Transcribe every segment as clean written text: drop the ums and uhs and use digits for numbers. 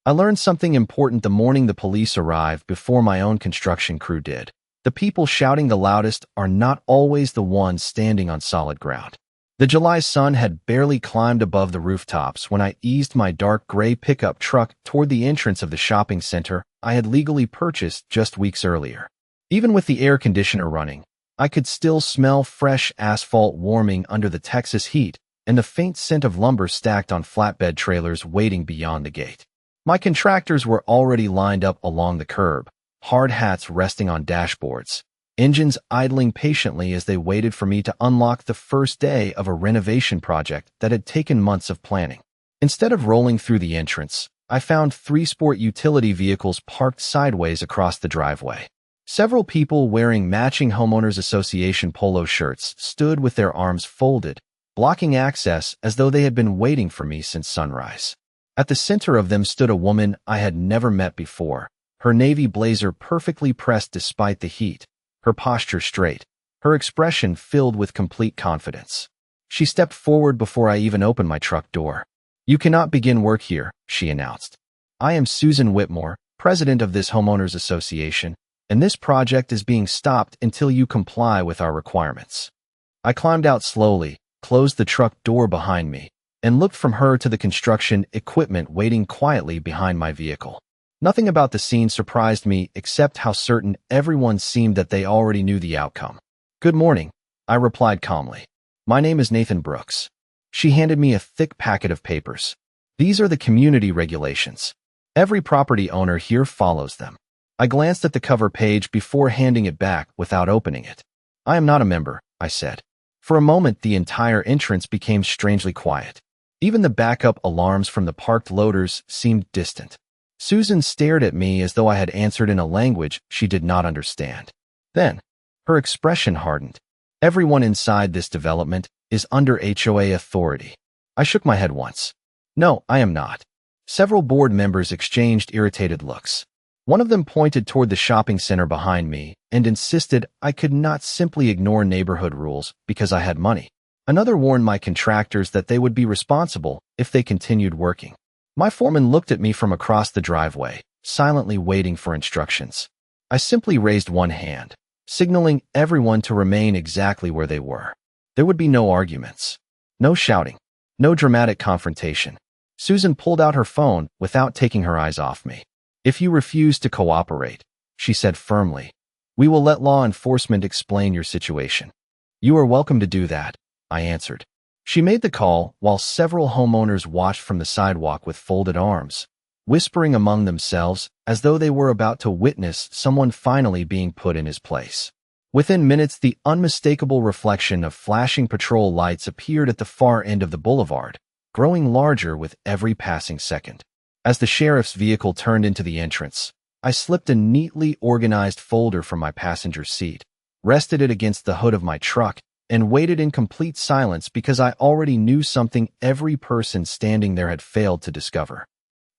I learned something important the morning the police arrived before my own construction crew did. The people shouting the loudest are not always the ones standing on solid ground. The July sun had barely climbed above the rooftops when I eased my dark gray pickup truck toward the entrance of the shopping center I had legally purchased just weeks earlier. Even with the air conditioner running, I could still smell fresh asphalt warming under the Texas heat and the faint scent of lumber stacked on flatbed trailers waiting beyond the gate. My contractors were already lined up along the curb, hard hats resting on dashboards, engines idling patiently as they waited for me to unlock the first day of a renovation project that had taken months of planning. Instead of rolling through the entrance, I found 3 sport utility vehicles parked sideways across the driveway. Several people wearing matching Homeowners Association polo shirts stood with their arms folded, blocking access as though they had been waiting for me since sunrise. At the center of them stood a woman I had never met before, her navy blazer perfectly pressed despite the heat, her posture straight, her expression filled with complete confidence. She stepped forward before I even opened my truck door. "You cannot begin work here," she announced. "I am Susan Whitmore, president of this homeowners association, and this project is being stopped until you comply with our requirements." I climbed out slowly, closed the truck door behind me, and looked from her to the construction equipment waiting quietly behind my vehicle. Nothing about the scene surprised me except how certain everyone seemed that they already knew the outcome. "Good morning," I replied calmly. "My name is Nathan Brooks." She handed me a thick packet of papers. "These are the community regulations. Every property owner here follows them." I glanced at the cover page before handing it back without opening it. "I am not a member," I said. For a moment, the entire entrance became strangely quiet. Even the backup alarms from the parked loaders seemed distant. Susan stared at me as though I had answered in a language she did not understand. Then, her expression hardened. "Everyone inside this development is under HOA authority." I shook my head once. "No, I am not." Several board members exchanged irritated looks. One of them pointed toward the shopping center behind me and insisted I could not simply ignore neighborhood rules because I had money. Another warned my contractors that they would be responsible if they continued working. My foreman looked at me from across the driveway, silently waiting for instructions. I simply raised one hand, signaling everyone to remain exactly where they were. There would be no arguments, no shouting, no dramatic confrontation. Susan pulled out her phone without taking her eyes off me. "If you refuse to cooperate," she said firmly, "we will let law enforcement explain your situation." "You are welcome to do that," I answered. She made the call while several homeowners watched from the sidewalk with folded arms, whispering among themselves as though they were about to witness someone finally being put in his place. Within minutes, the unmistakable reflection of flashing patrol lights appeared at the far end of the boulevard, growing larger with every passing second. As the sheriff's vehicle turned into the entrance, I slipped a neatly organized folder from my passenger seat, rested it against the hood of my truck, and waited in complete silence because I already knew something every person standing there had failed to discover.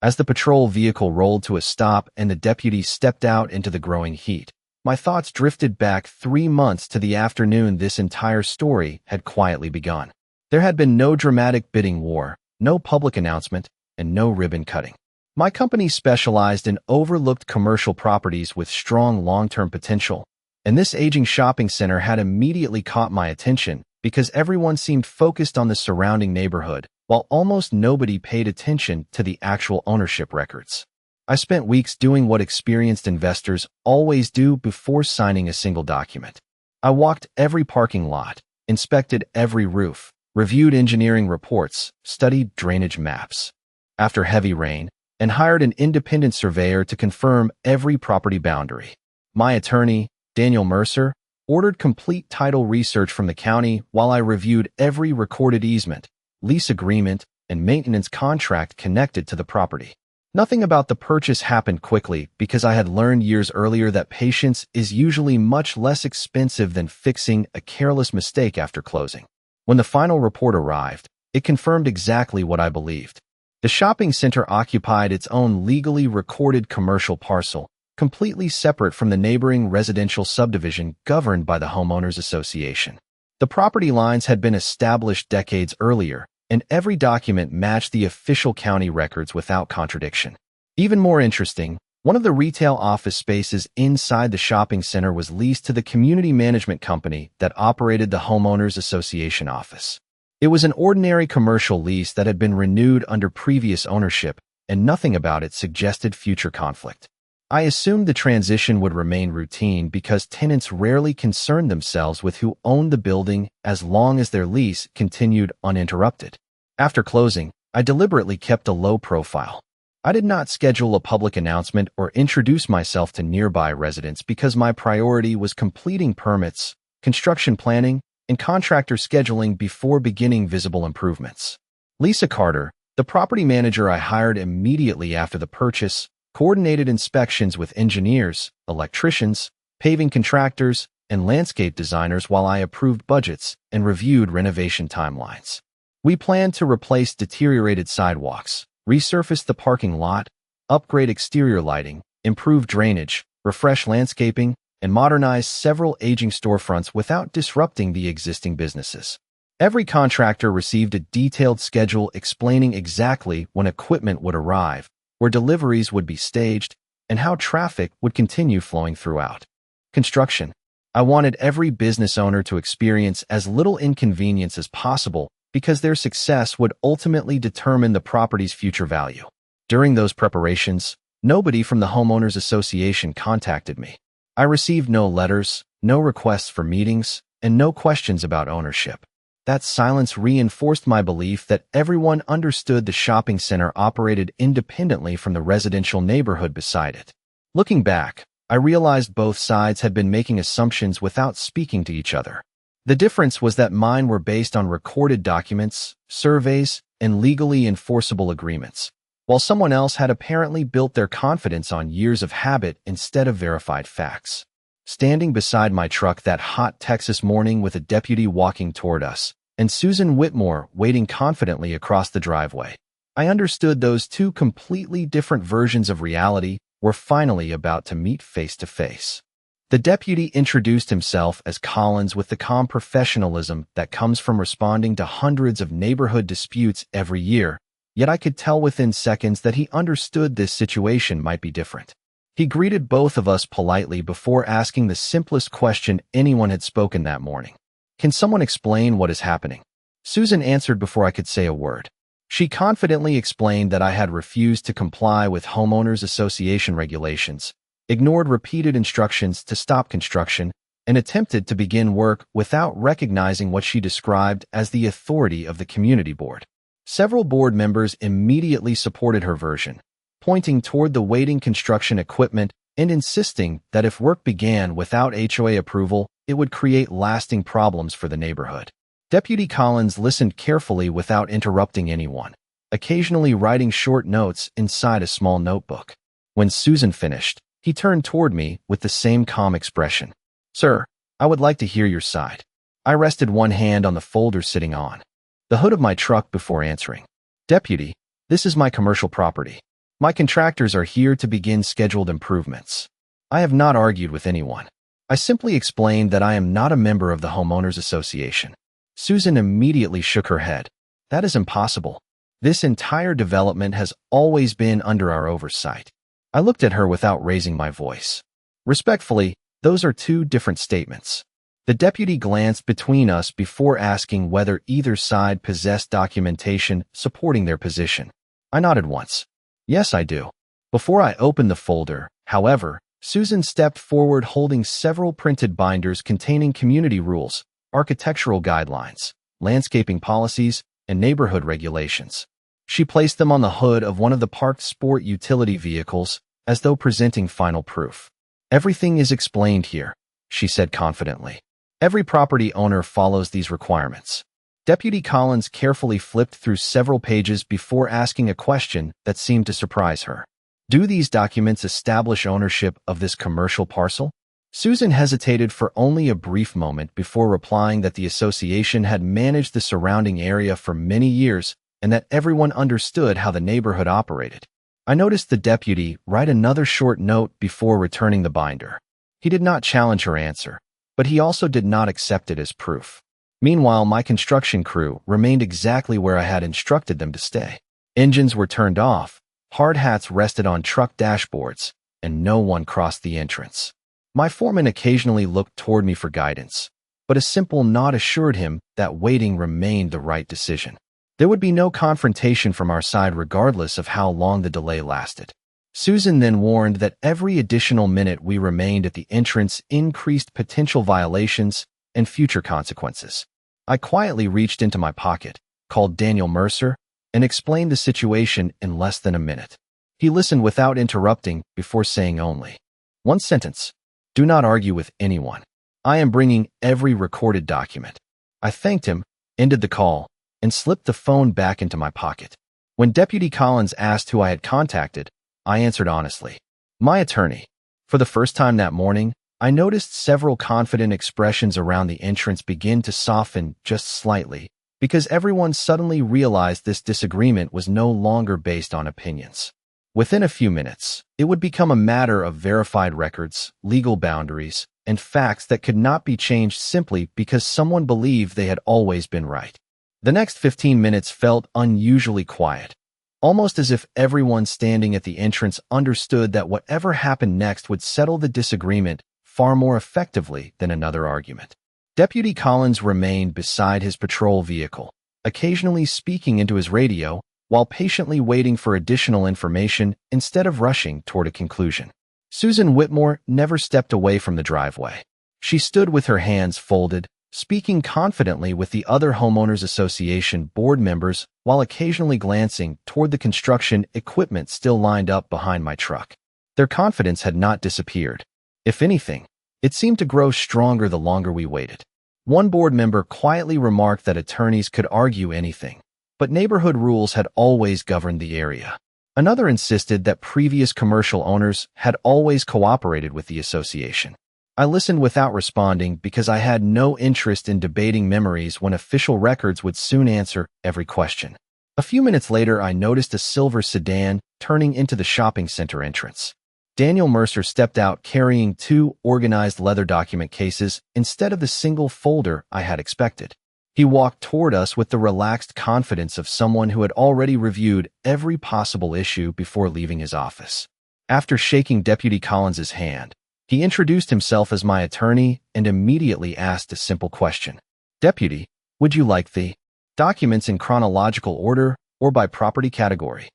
As the patrol vehicle rolled to a stop and the deputy stepped out into the growing heat, my thoughts drifted back 3 months to the afternoon this entire story had quietly begun. There had been no dramatic bidding war, no public announcement, and no ribbon cutting. My company specialized in overlooked commercial properties with strong long-term potential, and this aging shopping center had immediately caught my attention because everyone seemed focused on the surrounding neighborhood, while almost nobody paid attention to the actual ownership records. I spent weeks doing what experienced investors always do before signing a single document. I walked every parking lot, inspected every roof, reviewed engineering reports, studied drainage maps. After heavy rain, and hired an independent surveyor to confirm every property boundary. My attorney, Daniel Mercer, ordered complete title research from the county while I reviewed every recorded easement, lease agreement, and maintenance contract connected to the property. Nothing about the purchase happened quickly because I had learned years earlier that patience is usually much less expensive than fixing a careless mistake after closing. When the final report arrived, it confirmed exactly what I believed. The shopping center occupied its own legally recorded commercial parcel, completely separate from the neighboring residential subdivision governed by the homeowners association. The property lines had been established decades earlier, and every document matched the official county records without contradiction. Even more interesting, one of the retail office spaces inside the shopping center was leased to the community management company that operated the homeowners association office. It was an ordinary commercial lease that had been renewed under previous ownership, and nothing about it suggested future conflict. I assumed the transition would remain routine because tenants rarely concerned themselves with who owned the building as long as their lease continued uninterrupted. After closing, I deliberately kept a low profile. I did not schedule a public announcement or introduce myself to nearby residents because my priority was completing permits, construction planning, and contractor scheduling before beginning visible improvements. Lisa Carter, the property manager I hired immediately after the purchase, coordinated inspections with engineers, electricians, paving contractors, and landscape designers while I approved budgets and reviewed renovation timelines. We planned to replace deteriorated sidewalks, resurface the parking lot, upgrade exterior lighting, improve drainage, refresh landscaping, and modernize several aging storefronts without disrupting the existing businesses. Every contractor received a detailed schedule explaining exactly when equipment would arrive, where deliveries would be staged, and how traffic would continue flowing throughout. Construction. I wanted every business owner to experience as little inconvenience as possible because their success would ultimately determine the property's future value. During those preparations, nobody from the homeowners association contacted me. I received no letters, no requests for meetings, and no questions about ownership. That silence reinforced my belief that everyone understood the shopping center operated independently from the residential neighborhood beside it. Looking back, I realized both sides had been making assumptions without speaking to each other. The difference was that mine were based on recorded documents, surveys, and legally enforceable agreements, while someone else had apparently built their confidence on years of habit instead of verified facts. Standing beside my truck that hot Texas morning with a deputy walking toward us, and Susan Whitmore waiting confidently across the driveway, I understood those two completely different versions of reality were finally about to meet face to face. The deputy introduced himself as Collins with the calm professionalism that comes from responding to hundreds of neighborhood disputes every year, yet I could tell within seconds that he understood this situation might be different. He greeted both of us politely before asking the simplest question anyone had spoken that morning. "Can someone explain what is happening?" Susan answered before I could say a word. She confidently explained that I had refused to comply with homeowners association regulations, ignored repeated instructions to stop construction, and attempted to begin work without recognizing what she described as the authority of the community board. Several board members immediately supported her version, pointing toward the waiting construction equipment and insisting that if work began without HOA approval, it would create lasting problems for the neighborhood. Deputy Collins listened carefully without interrupting anyone, occasionally writing short notes inside a small notebook. When Susan finished, he turned toward me with the same calm expression. "Sir, I would like to hear your side." I rested one hand on the folder sitting on the hood of my truck before answering. "Deputy, this is my commercial property. My contractors are here to begin scheduled improvements. I have not argued with anyone. I simply explained that I am not a member of the homeowners association." Susan immediately shook her head. "That is impossible. This entire development has always been under our oversight." I looked at her without raising my voice. "Respectfully, those are two different statements." The deputy glanced between us before asking whether either side possessed documentation supporting their position. I nodded once. "Yes, I do." Before I opened the folder, however, Susan stepped forward holding several printed binders containing community rules, architectural guidelines, landscaping policies, and neighborhood regulations. She placed them on the hood of one of the parked sport utility vehicles, as though presenting final proof. "Everything is explained here," she said confidently. "Every property owner follows these requirements." Deputy Collins carefully flipped through several pages before asking a question that seemed to surprise her. "Do these documents establish ownership of this commercial parcel?" Susan hesitated for only a brief moment before replying that the association had managed the surrounding area for many years and that everyone understood how the neighborhood operated. I noticed the deputy write another short note before returning the binder. He did not challenge her answer, but he also did not accept it as proof. Meanwhile, my construction crew remained exactly where I had instructed them to stay. Engines were turned off, Hard hats rested on truck dashboards, and no one crossed the entrance. My foreman occasionally looked toward me for guidance, but a simple nod assured him that waiting remained the right decision. There would be no confrontation from our side regardless of how long the delay lasted. Susan then warned that every additional minute we remained at the entrance increased potential violations and future consequences. I quietly reached into my pocket, called Daniel Mercer, and explained the situation in less than a minute. He listened without interrupting before saying only one sentence: "Do not argue with anyone. I am bringing every recorded document." I thanked him, ended the call, and slipped the phone back into my pocket. When Deputy Collins asked who I had contacted, I answered honestly, "My attorney." For the first time that morning, I noticed several confident expressions around the entrance begin to soften just slightly, because everyone suddenly realized this disagreement was no longer based on opinions. Within a few minutes, it would become a matter of verified records, legal boundaries, and facts that could not be changed simply because someone believed they had always been right. The next 15 minutes felt unusually quiet, almost as if everyone standing at the entrance understood that whatever happened next would settle the disagreement far more effectively than another argument. Deputy Collins remained beside his patrol vehicle, occasionally speaking into his radio while patiently waiting for additional information instead of rushing toward a conclusion. Susan Whitmore never stepped away from the driveway. She stood with her hands folded, speaking confidently with the other homeowners association board members while occasionally glancing toward the construction equipment still lined up behind my truck. Their confidence had not disappeared. If anything, it seemed to grow stronger the longer we waited. One board member quietly remarked that attorneys could argue anything, but neighborhood rules had always governed the area. Another insisted that previous commercial owners had always cooperated with the association. I listened without responding because I had no interest in debating memories when official records would soon answer every question. A few minutes later, I noticed a silver sedan turning into the shopping center entrance. Daniel Mercer stepped out carrying 2 organized leather document cases instead of the single folder I had expected. He walked toward us with the relaxed confidence of someone who had already reviewed every possible issue before leaving his office. After shaking Deputy Collins's hand, he introduced himself as my attorney and immediately asked a simple question. "Deputy, would you like the documents in chronological order or by property category?"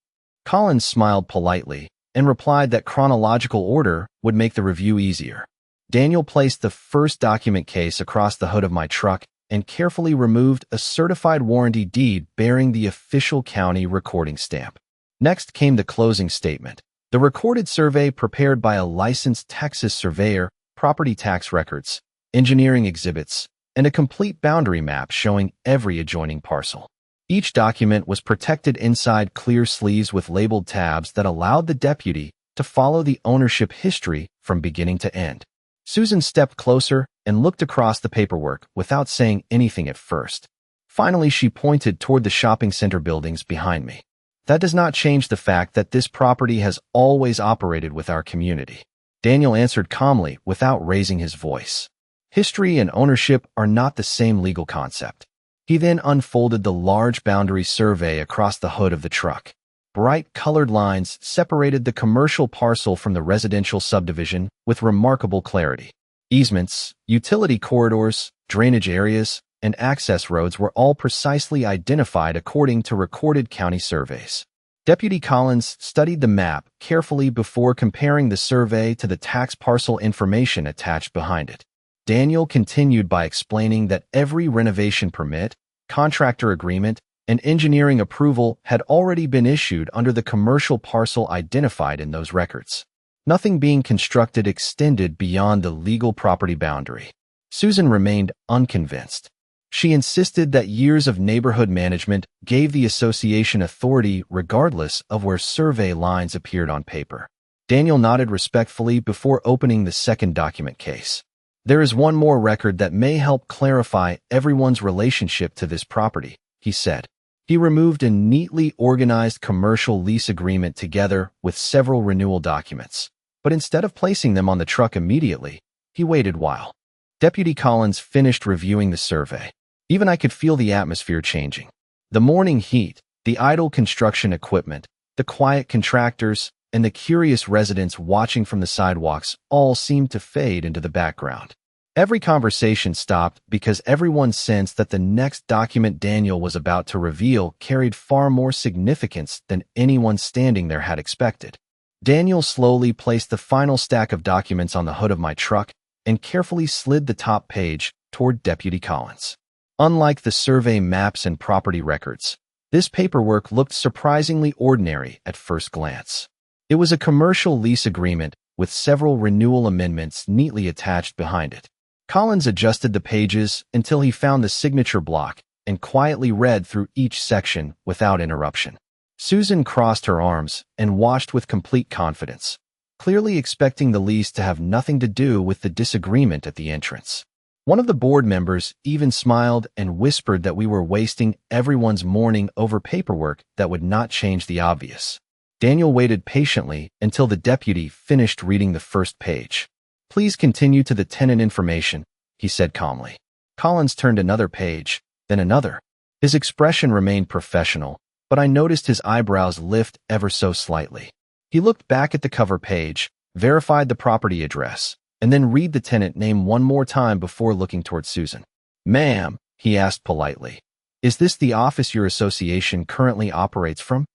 Collins smiled politely and replied that chronological order would make the review easier. Daniel placed the first document case across the hood of my truck and carefully removed a certified warranty deed bearing the official county recording stamp. Next came the closing statement, the recorded survey prepared by a licensed Texas surveyor, property tax records, engineering exhibits, and a complete boundary map showing every adjoining parcel. Each document was protected inside clear sleeves with labeled tabs that allowed the deputy to follow the ownership history from beginning to end. Susan stepped closer and looked across the paperwork without saying anything at first. Finally, she pointed toward the shopping center buildings behind me. "That does not change the fact that this property has always operated with our community," Daniel answered calmly without raising his voice. "History and ownership are not the same legal concept." He then unfolded the large boundary survey across the hood of the truck. Bright colored lines separated the commercial parcel from the residential subdivision with remarkable clarity. Easements, utility corridors, drainage areas, and access roads were all precisely identified according to recorded county surveys. Deputy Collins studied the map carefully before comparing the survey to the tax parcel information attached behind it. Daniel continued by explaining that every renovation permit, contractor agreement, and engineering approval had already been issued under the commercial parcel identified in those records. Nothing being constructed extended beyond the legal property boundary. Susan remained unconvinced. She insisted that years of neighborhood management gave the association authority regardless of where survey lines appeared on paper. Daniel nodded respectfully before opening the second document case. "There is one more record that may help clarify everyone's relationship to this property," he said. He removed a neatly organized commercial lease agreement together with several renewal documents, but instead of placing them on the truck immediately, he waited while Deputy Collins finished reviewing the survey. Even I could feel the atmosphere changing. The morning heat, the idle construction equipment, The quiet contractors and the curious residents watching from the sidewalks all seemed to fade into the background. Every conversation stopped because everyone sensed that the next document Daniel was about to reveal carried far more significance than anyone standing there had expected. Daniel slowly placed the final stack of documents on the hood of my truck and carefully slid the top page toward Deputy Collins. Unlike the survey maps and property records, this paperwork looked surprisingly ordinary at first glance. It was a commercial lease agreement with several renewal amendments neatly attached behind it. Collins adjusted the pages until he found the signature block and quietly read through each section without interruption. Susan crossed her arms and watched with complete confidence, clearly expecting the lease to have nothing to do with the disagreement at the entrance. One of the board members even smiled and whispered that we were wasting everyone's morning over paperwork that would not change the obvious. Daniel waited patiently until the deputy finished reading the first page. "Please continue to the tenant information," he said calmly. Collins turned another page, then another. His expression remained professional, but I noticed his eyebrows lift ever so slightly. He looked back at the cover page, verified the property address, and then read the tenant name one more time before looking toward Susan. "Ma'am," he asked politely, "is this the office your association currently operates from?"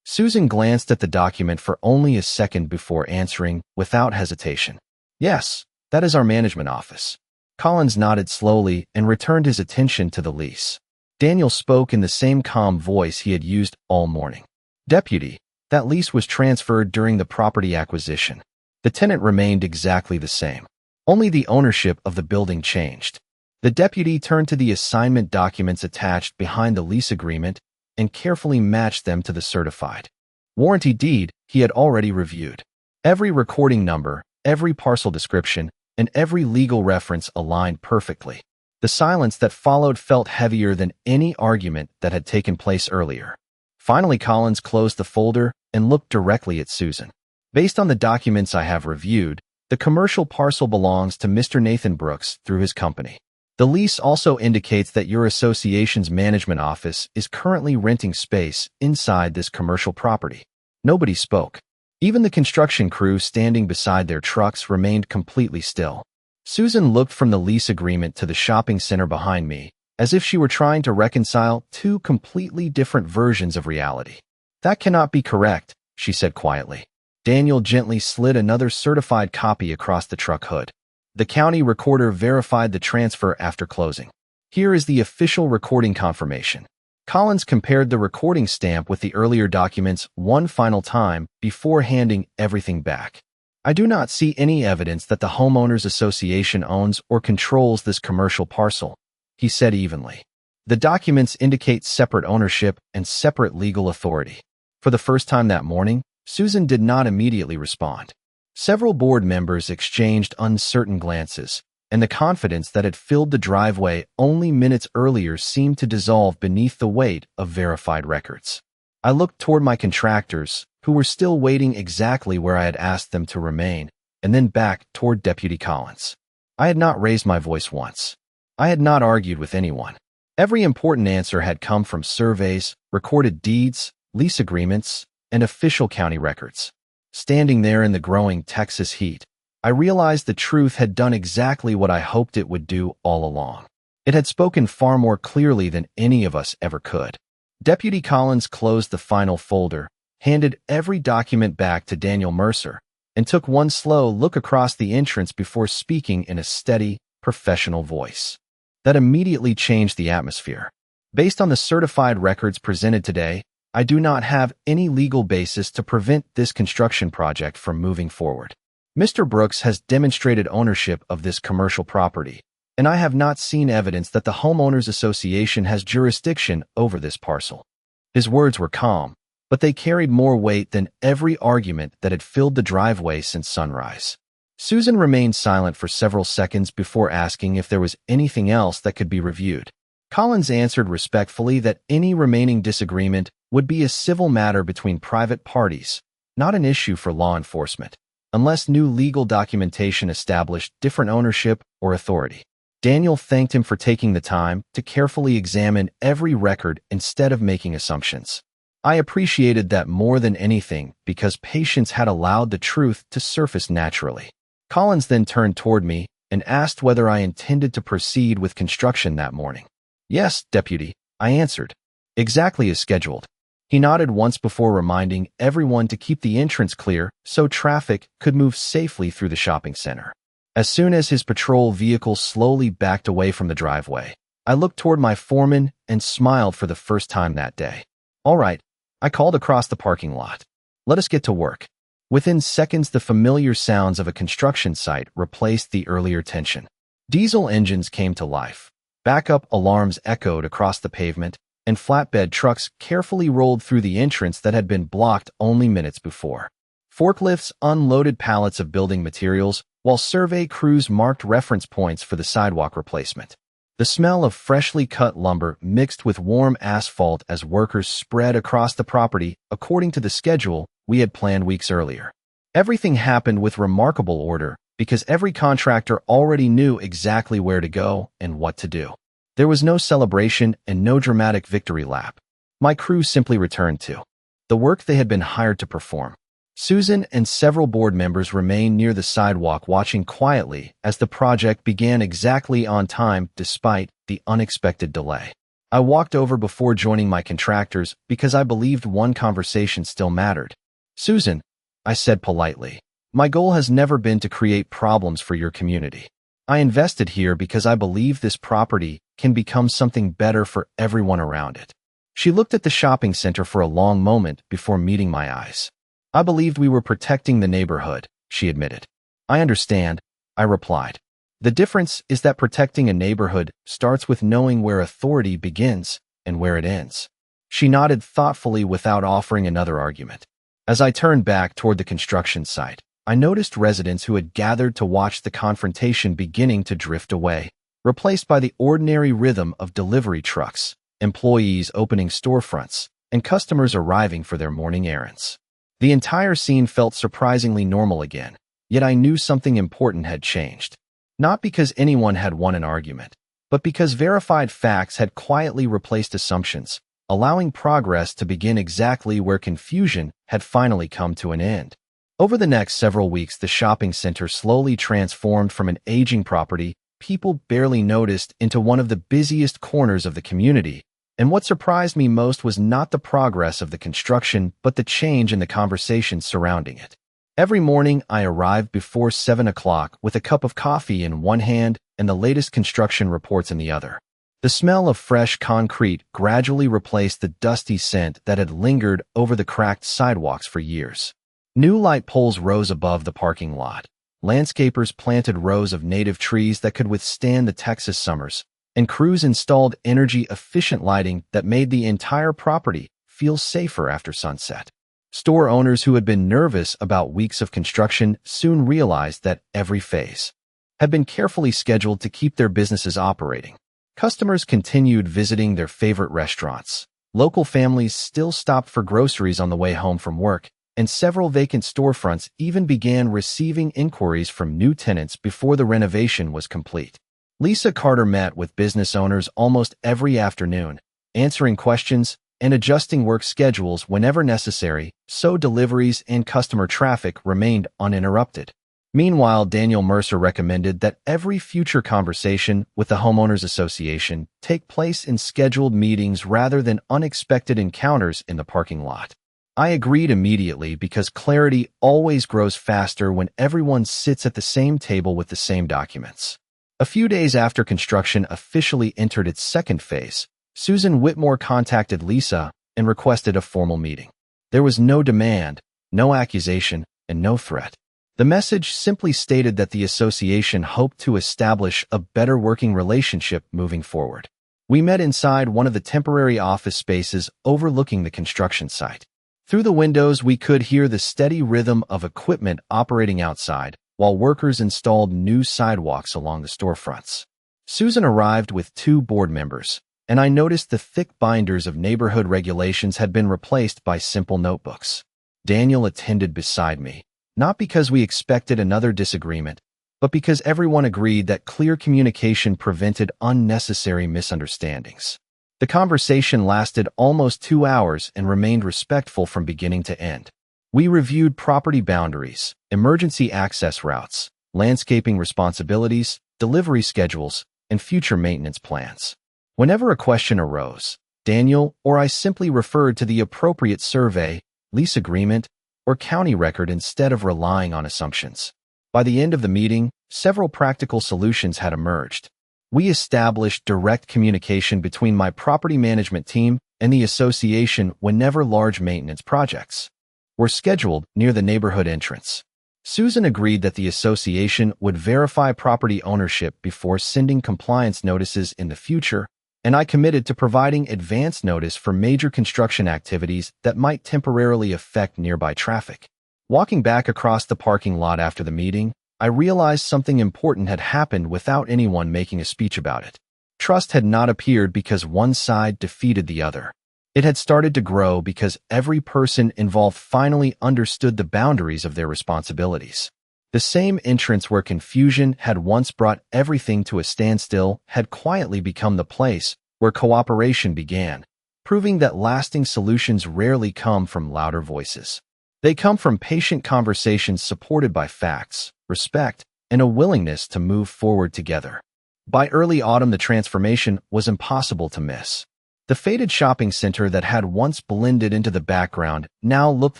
Susan glanced at the document for only a second before answering without hesitation. "Yes, that is our management office." Collins nodded slowly and returned his attention to the lease. Daniel spoke in the same calm voice he had used all morning. "Deputy, that lease was transferred during the property acquisition. The tenant remained exactly the same. Only the ownership of the building changed." The deputy turned to the assignment documents attached behind the lease agreement and carefully matched them to the certified warranty deed he had already reviewed. Every recording number, every parcel description, and every legal reference aligned perfectly. The silence that followed felt heavier than any argument that had taken place earlier. Finally, Collins closed the folder and looked directly at Susan. "Based on the documents I have reviewed, the commercial parcel belongs to Mr. Nathan Brooks through his company. The lease also indicates that your association's management office is currently renting space inside this commercial property." Nobody spoke. Even the construction crew standing beside their trucks remained completely still. Susan looked from the lease agreement to the shopping center behind me, as if she were trying to reconcile two completely different versions of reality. "That cannot be correct," she said quietly. Daniel gently slid another certified copy across the truck hood. The county recorder verified the transfer after closing. "Here is the official recording confirmation." Collins compared the recording stamp with the earlier documents one final time before handing everything back. "I do not see any evidence that the homeowners association owns or controls this commercial parcel," he said evenly. "The documents indicate separate ownership and separate legal authority." For the first time that morning, Susan did not immediately respond. Several board members exchanged uncertain glances, and the confidence that had filled the driveway only minutes earlier seemed to dissolve beneath the weight of verified records. I looked toward my contractors, who were still waiting exactly where I had asked them to remain, and then back toward Deputy Collins. I had not raised my voice once. I had not argued with anyone. Every important answer had come from surveys, recorded deeds, lease agreements, and official county records. Standing there in the growing Texas heat, I realized the truth had done exactly what I hoped it would do all along. It had spoken far more clearly than any of us ever could. Deputy Collins closed the final folder, handed every document back to Daniel Mercer, and took one slow look across the entrance before speaking in a steady, professional voice. That immediately changed the atmosphere. "Based on the certified records presented today, I do not have any legal basis to prevent this construction project from moving forward. Mr. Brooks has demonstrated ownership of this commercial property, and I have not seen evidence that the homeowners association has jurisdiction over this parcel." His words were calm, but they carried more weight than every argument that had filled the driveway since sunrise. Susan remained silent for several seconds before asking if there was anything else that could be reviewed. Collins answered respectfully that any remaining disagreement would be a civil matter between private parties, not an issue for law enforcement, unless new legal documentation established different ownership or authority. Daniel thanked him for taking the time to carefully examine every record instead of making assumptions. I appreciated that more than anything because patience had allowed the truth to surface naturally. Collins then turned toward me and asked whether I intended to proceed with construction that morning. Yes, Deputy, I answered. Exactly as scheduled. He nodded once before reminding everyone to keep the entrance clear so traffic could move safely through the shopping center. As soon as his patrol vehicle slowly backed away from the driveway, I looked toward my foreman and smiled for the first time that day. All right, I called across the parking lot. Let us get to work. Within seconds, the familiar sounds of a construction site replaced the earlier tension. Diesel engines came to life. Backup alarms echoed across the pavement, and flatbed trucks carefully rolled through the entrance that had been blocked only minutes before. Forklifts unloaded pallets of building materials, while survey crews marked reference points for the sidewalk replacement. The smell of freshly cut lumber mixed with warm asphalt as workers spread across the property according to the schedule we had planned weeks earlier. Everything happened with remarkable order because every contractor already knew exactly where to go and what to do. There was no celebration and no dramatic victory lap. My crew simply returned to the work they had been hired to perform. Susan and several board members remained near the sidewalk watching quietly as the project began exactly on time despite the unexpected delay. I walked over before joining my contractors because I believed one conversation still mattered. Susan, I said politely, my goal has never been to create problems for your community. I invested here because I believe this property can become something better for everyone around it. She looked at the shopping center for a long moment before meeting my eyes. I believed we were protecting the neighborhood, she admitted. I understand, I replied. The difference is that protecting a neighborhood starts with knowing where authority begins and where it ends. She nodded thoughtfully without offering another argument. As I turned back toward the construction site, I noticed residents who had gathered to watch the confrontation beginning to drift away, replaced by the ordinary rhythm of delivery trucks, employees opening storefronts, and customers arriving for their morning errands. The entire scene felt surprisingly normal again, yet I knew something important had changed. Not because anyone had won an argument, but because verified facts had quietly replaced assumptions, allowing progress to begin exactly where confusion had finally come to an end. Over the next several weeks, the shopping center slowly transformed from an aging property people barely noticed into one of the busiest corners of the community. And what surprised me most was not the progress of the construction, but the change in the conversation surrounding it. Every morning, I arrived before 7 o'clock with a cup of coffee in one hand and the latest construction reports in the other. The smell of fresh concrete gradually replaced the dusty scent that had lingered over the cracked sidewalks for years. New light poles rose above the parking lot. Landscapers planted rows of native trees that could withstand the Texas summers, and crews installed energy-efficient lighting that made the entire property feel safer after sunset. Store owners who had been nervous about weeks of construction soon realized that every phase had been carefully scheduled to keep their businesses operating. Customers continued visiting their favorite restaurants. Local families still stopped for groceries on the way home from work, and several vacant storefronts even began receiving inquiries from new tenants before the renovation was complete. Lisa Carter met with business owners almost every afternoon, answering questions and adjusting work schedules whenever necessary, so deliveries and customer traffic remained uninterrupted. Meanwhile, Daniel Mercer recommended that every future conversation with the Homeowners Association take place in scheduled meetings rather than unexpected encounters in the parking lot. I agreed immediately because clarity always grows faster when everyone sits at the same table with the same documents. A few days after construction officially entered its second phase, Susan Whitmore contacted Lisa and requested a formal meeting. There was no demand, no accusation, and no threat. The message simply stated that the association hoped to establish a better working relationship moving forward. We met inside one of the temporary office spaces overlooking the construction site. Through the windows, we could hear the steady rhythm of equipment operating outside, while workers installed new sidewalks along the storefronts. Susan arrived with 2 board members, and I noticed the thick binders of neighborhood regulations had been replaced by simple notebooks. Daniel attended beside me, not because we expected another disagreement, but because everyone agreed that clear communication prevented unnecessary misunderstandings. The conversation lasted almost 2 hours and remained respectful from beginning to end. We reviewed property boundaries, emergency access routes, landscaping responsibilities, delivery schedules, and future maintenance plans. Whenever a question arose, Daniel or I simply referred to the appropriate survey, lease agreement, or county record instead of relying on assumptions. By the end of the meeting, several practical solutions had emerged. We established direct communication between my property management team and the association whenever large maintenance projects were scheduled near the neighborhood entrance. Susan agreed that the association would verify property ownership before sending compliance notices in the future, and I committed to providing advance notice for major construction activities that might temporarily affect nearby traffic. Walking back across the parking lot after the meeting, I realized something important had happened without anyone making a speech about it. Trust had not appeared because one side defeated the other. It had started to grow because every person involved finally understood the boundaries of their responsibilities. The same entrance where confusion had once brought everything to a standstill had quietly become the place where cooperation began, proving that lasting solutions rarely come from louder voices. They come from patient conversations supported by facts, respect, and a willingness to move forward together. By early autumn, the transformation was impossible to miss. The faded shopping center that had once blended into the background now looked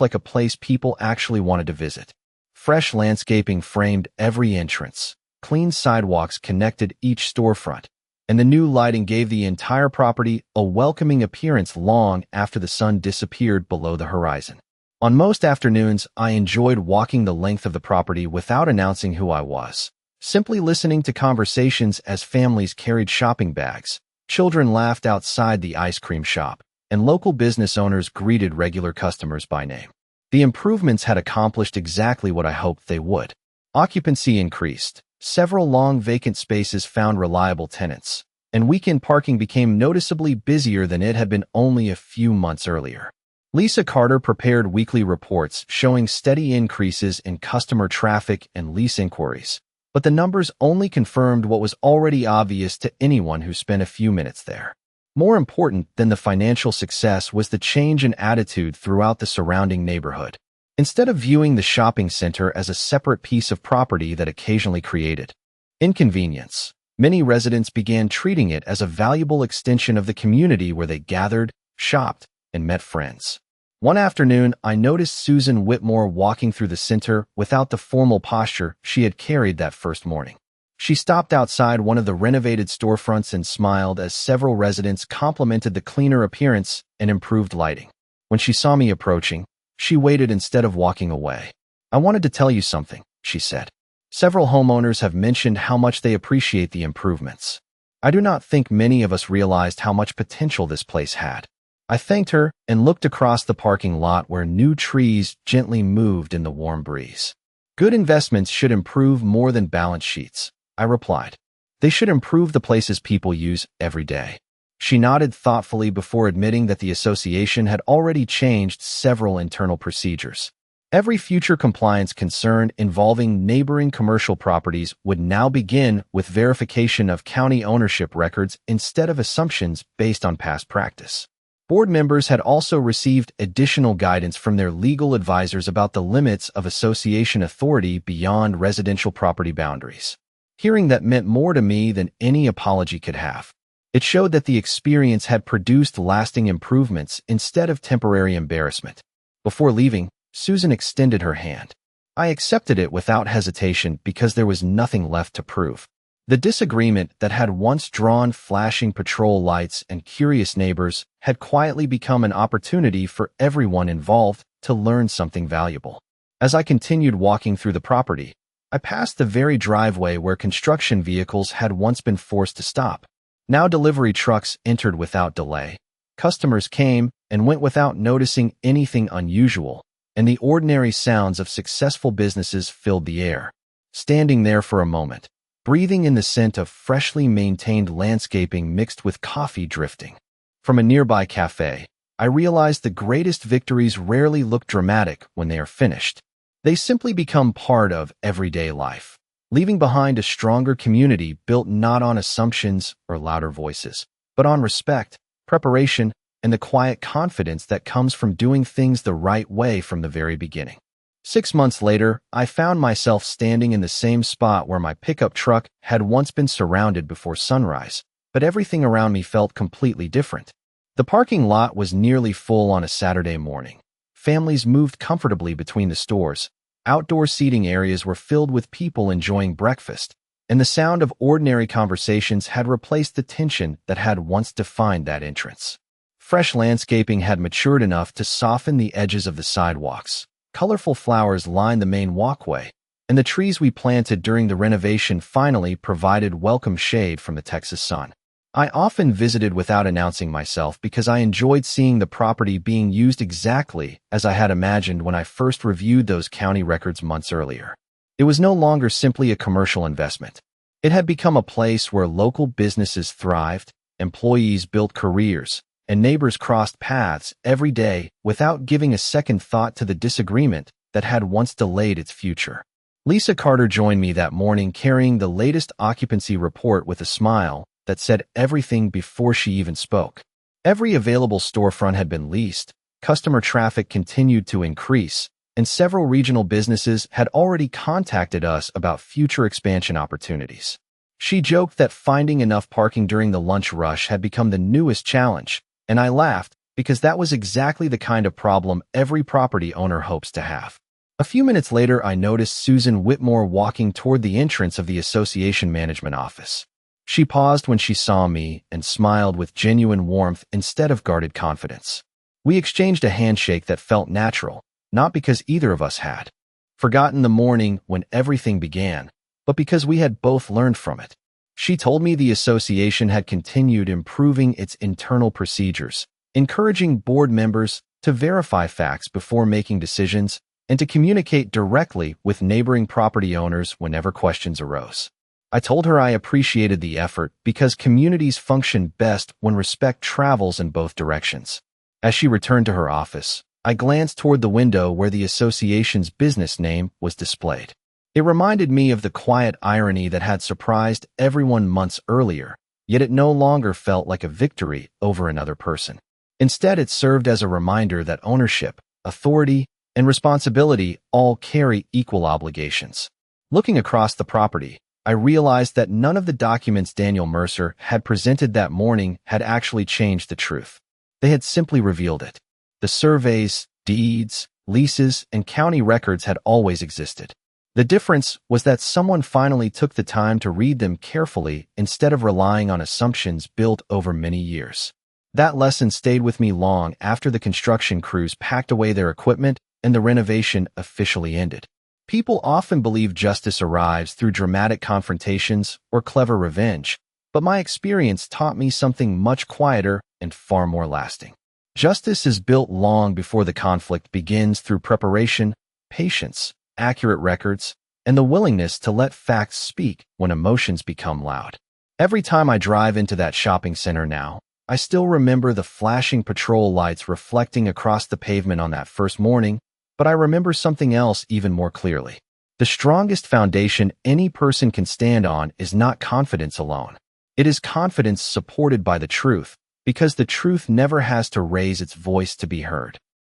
like a place people actually wanted to visit. Fresh landscaping framed every entrance, clean sidewalks connected each storefront, and the new lighting gave the entire property a welcoming appearance long after the sun disappeared below the horizon. On most afternoons, I enjoyed walking the length of the property without announcing who I was, simply listening to conversations as families carried shopping bags, children laughed outside the ice cream shop, and local business owners greeted regular customers by name. The improvements had accomplished exactly what I hoped they would. Occupancy increased, several long vacant spaces found reliable tenants, and weekend parking became noticeably busier than it had been only a few months earlier. Lisa Carter prepared weekly reports showing steady increases in customer traffic and lease inquiries, but the numbers only confirmed what was already obvious to anyone who spent a few minutes there. More important than the financial success was the change in attitude throughout the surrounding neighborhood. Instead of viewing the shopping center as a separate piece of property that occasionally created inconvenience, many residents began treating it as a valuable extension of the community where they gathered, shopped, and met friends. One afternoon, I noticed Susan Whitmore walking through the center without the formal posture she had carried that first morning. She stopped outside one of the renovated storefronts and smiled as several residents complimented the cleaner appearance and improved lighting. When she saw me approaching, she waited instead of walking away. "I wanted to tell you something," she said. "Several homeowners have mentioned how much they appreciate the improvements. I do not think many of us realized how much potential this place had." I thanked her and looked across the parking lot where new trees gently moved in the warm breeze. "Good investments should improve more than balance sheets," I replied. "They should improve the places people use every day." She nodded thoughtfully before admitting that the association had already changed several internal procedures. Every future compliance concern involving neighboring commercial properties would now begin with verification of county ownership records instead of assumptions based on past practice. Board members had also received additional guidance from their legal advisors about the limits of association authority beyond residential property boundaries. Hearing that meant more to me than any apology could have. It showed that the experience had produced lasting improvements instead of temporary embarrassment. Before leaving, Susan extended her hand. I accepted it without hesitation because there was nothing left to prove. The disagreement that had once drawn flashing patrol lights and curious neighbors had quietly become an opportunity for everyone involved to learn something valuable. As I continued walking through the property, I passed the very driveway where construction vehicles had once been forced to stop. Now delivery trucks entered without delay. Customers came and went without noticing anything unusual, and the ordinary sounds of successful businesses filled the air. Standing there for a moment, breathing in the scent of freshly maintained landscaping mixed with coffee drifting from a nearby cafe, I realized the greatest victories rarely look dramatic when they are finished. They simply become part of everyday life, leaving behind a stronger community built not on assumptions or louder voices, but on respect, preparation, and the quiet confidence that comes from doing things the right way from the very beginning. 6 months later, I found myself standing in the same spot where my pickup truck had once been surrounded before sunrise, but everything around me felt completely different. The parking lot was nearly full on a Saturday morning. Families moved comfortably between the stores. Outdoor seating areas were filled with people enjoying breakfast, and the sound of ordinary conversations had replaced the tension that had once defined that entrance. Fresh landscaping had matured enough to soften the edges of the sidewalks. Colorful flowers lined the main walkway, and the trees we planted during the renovation finally provided welcome shade from the Texas sun. I often visited without announcing myself because I enjoyed seeing the property being used exactly as I had imagined when I first reviewed those county records months earlier. It was no longer simply a commercial investment. It had become a place where local businesses thrived, employees built careers, and neighbors crossed paths every day without giving a second thought to the disagreement that had once delayed its future. Lisa Carter joined me that morning carrying the latest occupancy report with a smile that said everything before she even spoke. Every available storefront had been leased, customer traffic continued to increase, and several regional businesses had already contacted us about future expansion opportunities. She joked that finding enough parking during the lunch rush had become the newest challenge, and I laughed because that was exactly the kind of problem every property owner hopes to have. A few minutes later, I noticed Susan Whitmore walking toward the entrance of the association management office. She paused when she saw me and smiled with genuine warmth instead of guarded confidence. We exchanged a handshake that felt natural, not because either of us had forgotten the morning when everything began, but because we had both learned from it. She told me the association had continued improving its internal procedures, encouraging board members to verify facts before making decisions and to communicate directly with neighboring property owners whenever questions arose. I told her I appreciated the effort because communities function best when respect travels in both directions. As she returned to her office, I glanced toward the window where the association's business name was displayed. It reminded me of the quiet irony that had surprised everyone months earlier, yet it no longer felt like a victory over another person. Instead, it served as a reminder that ownership, authority, and responsibility all carry equal obligations. Looking across the property, I realized that none of the documents Daniel Mercer had presented that morning had actually changed the truth. They had simply revealed it. The surveys, deeds, leases, and county records had always existed. The difference was that someone finally took the time to read them carefully instead of relying on assumptions built over many years. That lesson stayed with me long after the construction crews packed away their equipment and the renovation officially ended. People often believe justice arrives through dramatic confrontations or clever revenge, but my experience taught me something much quieter and far more lasting. Justice is built long before the conflict begins through preparation, patience, accurate records, and the willingness to let facts speak when emotions become loud. Every time I drive into that shopping center now, I still remember the flashing patrol lights reflecting across the pavement on that first morning, but I remember something else even more clearly. The strongest foundation any person can stand on is not confidence alone. It is confidence supported by the truth, because the truth never has to raise its voice to be heard.